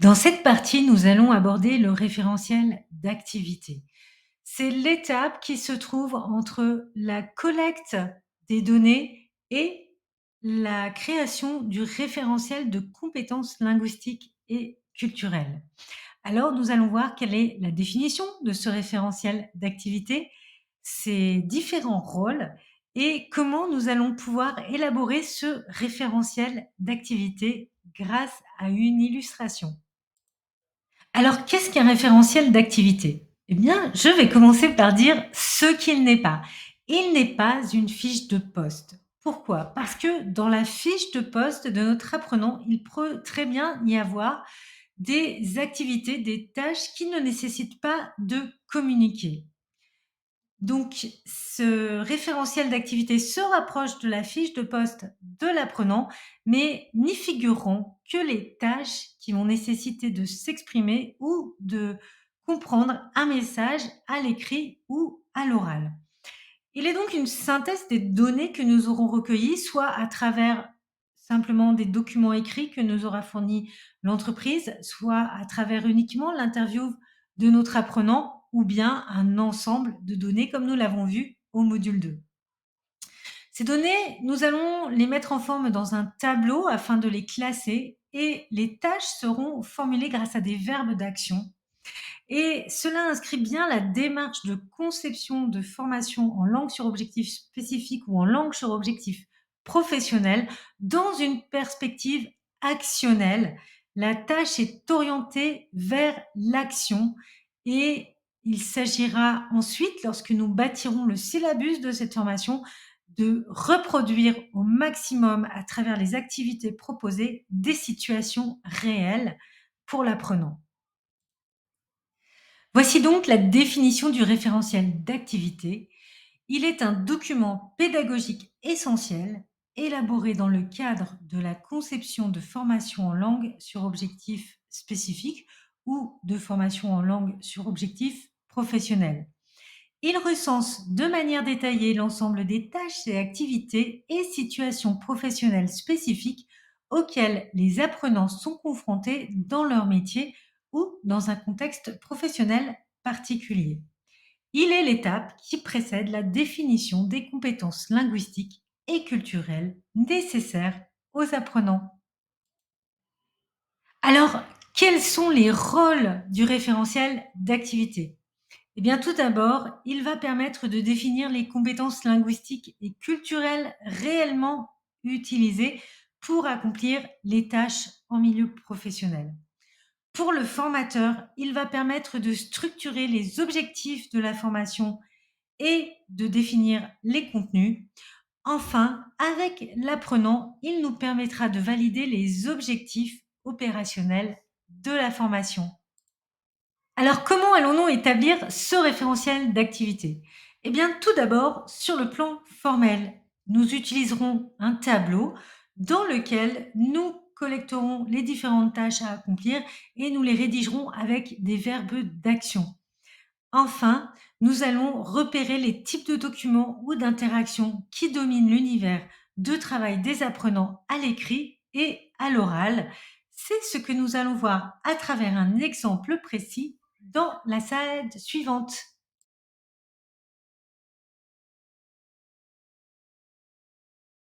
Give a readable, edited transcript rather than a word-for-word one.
Dans cette partie, nous allons aborder le référentiel d'activité. C'est l'étape qui se trouve entre la collecte des données et la création du référentiel de compétences linguistiques et culturelles. Alors, nous allons voir quelle est la définition de ce référentiel d'activité, ses différents rôles et comment nous allons pouvoir élaborer ce référentiel d'activité grâce à une illustration. Alors, qu'est-ce qu'un référentiel d'activité? Eh bien, je vais commencer par dire ce qu'il n'est pas. Il n'est pas une fiche de poste. Pourquoi? Parce que dans la fiche de poste de notre apprenant, il peut très bien y avoir des activités, des tâches qui ne nécessitent pas de communiquer. Donc, ce référentiel d'activité se rapproche de la fiche de poste de l'apprenant, mais n'y figureront que les tâches qui vont nécessiter de s'exprimer ou de comprendre un message à l'écrit ou à l'oral. Il est donc une synthèse des données que nous aurons recueillies, soit à travers simplement des documents écrits que nous aura fournis l'entreprise, soit à travers uniquement l'interview de notre apprenant ou bien un ensemble de données comme nous l'avons vu au module 2. Ces données, nous allons les mettre en forme dans un tableau afin de les classer et les tâches seront formulées grâce à des verbes d'action et cela inscrit bien la démarche de conception de formation en langue sur objectif spécifique ou en langue sur objectif professionnel dans une perspective actionnelle. La tâche est orientée vers l'action et il s'agira ensuite, lorsque nous bâtirons le syllabus de cette formation, de reproduire au maximum à travers les activités proposées des situations réelles pour l'apprenant. Voici donc la définition du référentiel d'activité. Il est un document pédagogique essentiel élaboré dans le cadre de la conception de formation en langue sur objectif spécifique ou de formation en langue sur objectif professionnel. Il recense de manière détaillée l'ensemble des tâches et activités et situations professionnelles spécifiques auxquelles les apprenants sont confrontés dans leur métier ou dans un contexte professionnel particulier. Il est l'étape qui précède la définition des compétences linguistiques et culturelles nécessaires aux apprenants. Alors, quels sont les rôles du référentiel d'activité? Eh bien, tout d'abord, il va permettre de définir les compétences linguistiques et culturelles réellement utilisées pour accomplir les tâches en milieu professionnel. Pour le formateur, il va permettre de structurer les objectifs de la formation et de définir les contenus. Enfin, avec l'apprenant, il nous permettra de valider les objectifs opérationnels de la formation. Alors, comment allons-nous établir ce référentiel d'activité? Eh bien, tout d'abord, sur le plan formel, nous utiliserons un tableau dans lequel nous collecterons les différentes tâches à accomplir et nous les rédigerons avec des verbes d'action. Enfin, nous allons repérer les types de documents ou d'interactions qui dominent l'univers de travail des apprenants à l'écrit et à l'oral. C'est ce que nous allons voir à travers un exemple précis dans la slide suivante.